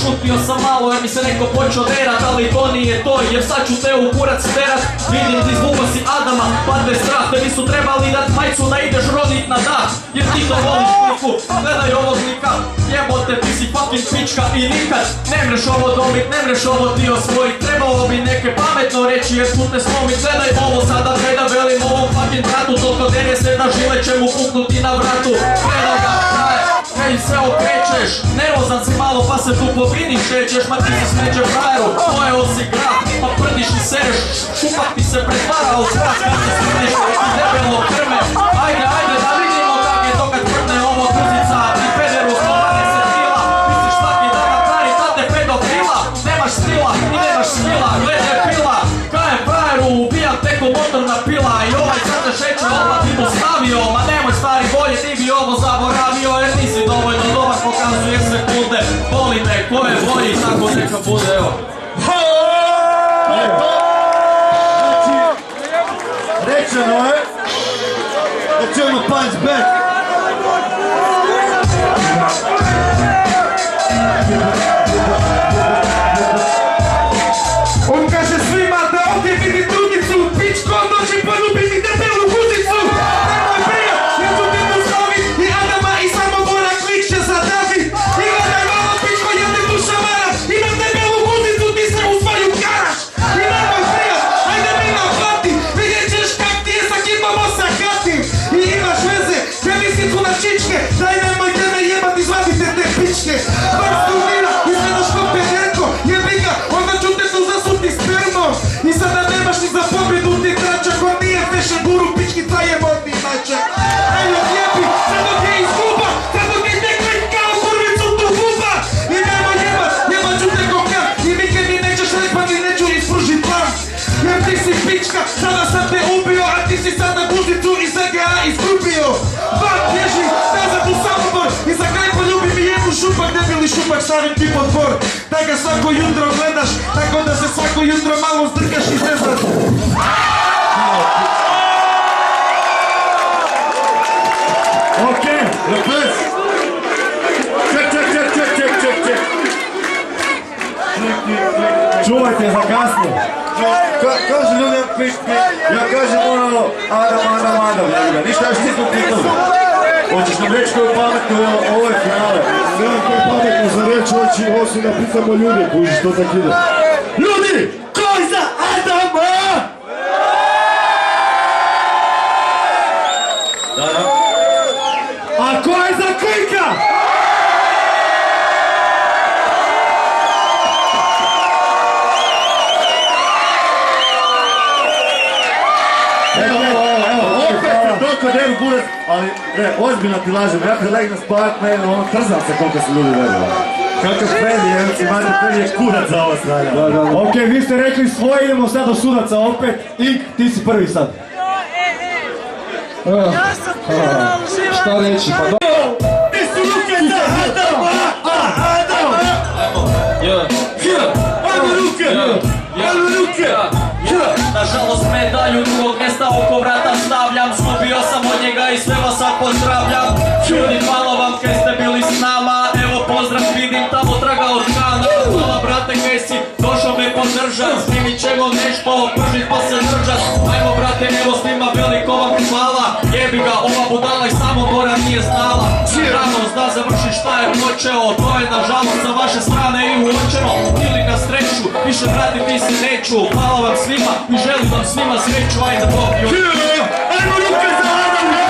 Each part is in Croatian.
šutio sam malo jer mi se neko počeo derat, ali to nije to, jer sad ću te u kurac derat. Vidim ti zvuko si Adama, padne strah, tebi su trebali dat majcu da ideš rodit na dah, jer ti to voliš kliku. Gledaj ovog lika, jebote ti si fucking pička i nikad ne mreš ovo dobit, ne mreš ovo ti osvojit. Trebalo bi neke pametno reći jer put ne slomit. Gledaj ovo sada, da velim ovom fucking bratu, toliko dere se da žile će mu puknuti na vratu. Gledaj ga, hej se okrećeš, nervozan si malo pa se tu po vini šećeš, ma ti se smeće frajeru, pojeo si grad, pa prdiš i sereš, šupak ti se pretvara u strah kad se srdiš i debelo krme. Ajde, ajde da vidimo kak je to kad prdne ovo guzica i pederu slomane se tila. Misliš svaki da ga krari tate pedofila, nemaš stila i nemaš smila, gledaj pila. Kaj je frajeru, ubijam teko motorna pila i ovaj sad te šeće odmah ti mu stavio. Ma nemoj stari bolje, ti bi ovo zaboravio jer nisi dovoljno dobar, pokazuje sekunde. Voli me, ko je volji, tako neka bude, evo. Rečeno je da ćemo punch back. On kaže svima da ovdje vidi drugicu, pičko dođi poljubiti debelu guzicu. Nemoj prijat, jer ću ti tu stavit i Adama i Samobora klik će zadavit. I gledaj malo pičko, ja te tu šamaraš i na debelu guzicu ti se u svoju karaš. I nemoj prijat, ajde mi naplati, vidjet ćeš kak ti je sa kim vam osakatim. I imaš veze, te mislicu na čičke, daj nemojte me jebat, izvadite te pičke. Vrstu mira, izgledaš ko pederko, jebi ga, onda ću te tu zasuti spermom. I sada nemaš ni za pobjedu ti tračak, on nije fashion guru, pičkica je modni značak. Ej, odjebi, sad dok je izguba, sad dok je tekle kao kurvicu tu buba. I nemoj jebat ću te kokan, i nikad mi nećeš repa ni neću ispružit plan. Jer ti si pička, sada sam te ubio, a ti si sad na guzicu iz EGA izgubio. Van bježi, nazad u Samobor, i za kraj poljubi mi jednu šupak, debili šupak, stavim ti pod dvor. Da ga svako jutro gledaš, tako da se svako jutro malo zdrkaš i zezaš. Okej, repes. Ček. Čuvajte za kasnije. Kaže ljudem klik, ja kažem ono Adam, ništa još ti smo pitali. Hoćeš nam reći koju pametnu, ovo je finale. Nemam koju pametnu za reći, osim da pitamo ljude, kužiš što tak ide. Ljudi, ko je za Adama? Da. A ko je za klika? Toliko deru burac, ali ozbiljno ti lažem, ja kad legnem spavat mene, ono trzam se koliko su ljudi vedeli. Kakav Freddy, evo si imate Freddy je kurac za ovo stranja. Da. Okej, vi ste rekli svoje, idemo sad do sudaca opet i ti si prvi sad. Ja sam htjela uživati. Šta reći, pa dobro. Ti su ruke za Adama! Ajmo ruke! Nažalost medalju drugog mjesta oko vrata stavljam. Zgubio sam od njega i sve vas sad pozdravljam. Ljudi, hvala vam kaj ste bili s nama. Evo pozdrav, vidim tamo traga od kana. Hvala brate kaj si došao me podržat. Snimit ćemo nešto, pržit pa se držat. Ajmo brate, evo snima, veliko vam hvala. Jebi ga, ova budala i Samobora nije znala. Rano zna završi šta je počeo. To je nažalost sa vaše strane i uočeno. Ili na sreću, više vratiti se neću. Hvala vam svima i želim vam svima sreću. Ajde Bog i Ajmo ruke za Adama!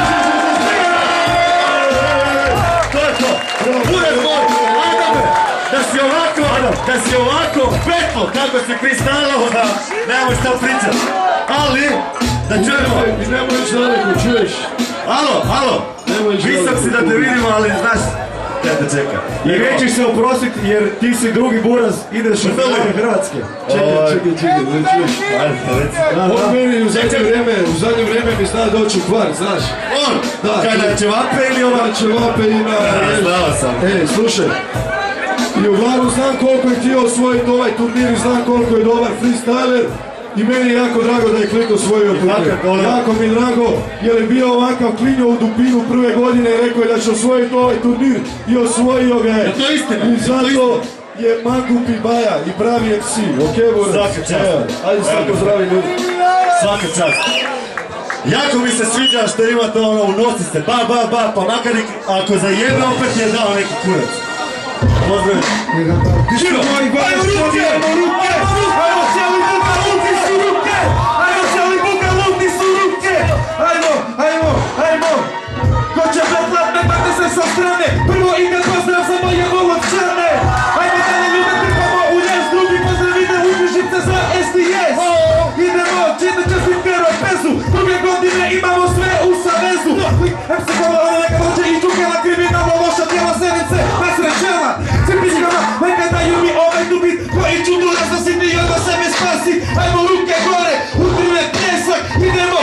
To je to! Bude moj! Adame! Da si ovako petlo kako si kristalao da nemoj šta pričat. Ali, da čujemo. I nemoj još daleko, čuješ? Alo! Visam si da te vidimo, ali znaš, ja te čekam. I nećeš se oprostit jer ti si drugi buraz, ideš u finale Hrvatske. Čekaj, ne čuješ. On meni u zadnje vrijeme mi zna doći u Kvar, znaš? On? Kada će vape ili ova? Kada će vape i na... Znao sam. Slušaj. I uglavnom znam koliko je htio osvojiti ovaj turnir i znam koliko je dobar freestyler. I meni je jako drago da je Klik osvojio turnir. Jako mi je drago jer je bio ovakav klinjo u Dupinu prve godine i rekao je da će osvojiti ovaj turnir i osvojio ga je. To je istina. I zato je Mangup i Baja i pravi MC, ok, Borac? Svaka čast. Evo, ajde sad pozdravi ljudi. Svaka čast. Jako mi se sviđa što imate ono u nosice, pa makar i ako za jedno opet je dao neki kurac. Pozdravim. Živo! Ajmo ruke! Ajmo cijeli buka, luti su ruke! Ajmo cijeli buka, luti su ruke! Ajmo! Ko će betlat, ne bate se sa strane! Prvo ide pozdrav za moje volovčane! Ajmo da ne ljude trpamo u ljes, drugi pozdrav ide u knjižice za SDS! Idemo, čita čestim Kero Pezu, druge godine imamo sve u savezu! Em se kola, ona neka dođe i čukela kriminalno loša tijela sedmice, nasrećela! Cipičkama, neka daju mi ovaj dubit, koji ću tu raznositi i onda sebe spasi! Ajmo ruke gore, utrime pljesak, idemo,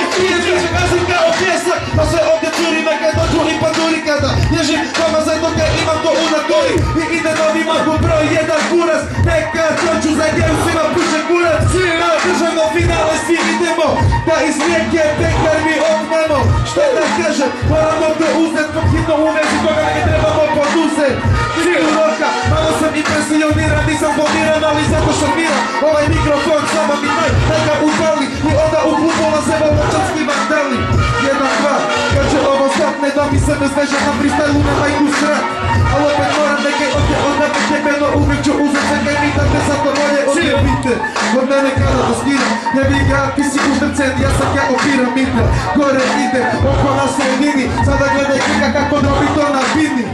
gazim kao pljesak, pa sve ovdje curi, neka dođu i panduri kada ježim doma zato kad imam to u naturi i ide novi magu broj 1 kurac, neka dođu za njevu svima puše kurac, na državno finale svi idemo, da iz rijeke pekar mi otmemo, što da kažem, moramo to uzet, pod hitno u vezi toga ne trebamo poduzet, cijelu roka, malo sam impresioniran, nisam poniran, ali zato što miram, ovaj mikrofon samo mi neka upali i onda u klubu ulaze volovčanski vandali, 1, 2, kad će ovo stat, ne da mi se bez veže na freestylu na majku srat, ali opet moram neke ovdje od nebe tjebeno uvijek ću uzet sve kaj mi tako zato volje odjebite, od mene kada da skidam, ne bi ga, ti si uštrcen, ja sam ja o piramide, gore ide, oko na sredini, sada gledaj klika kako drobi to na bini,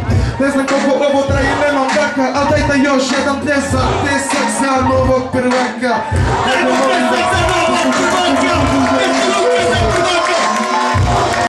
ne znam koliko ovo traje, nemam daka, a dajte još jedan pljesak za novog prvaka, nego molim da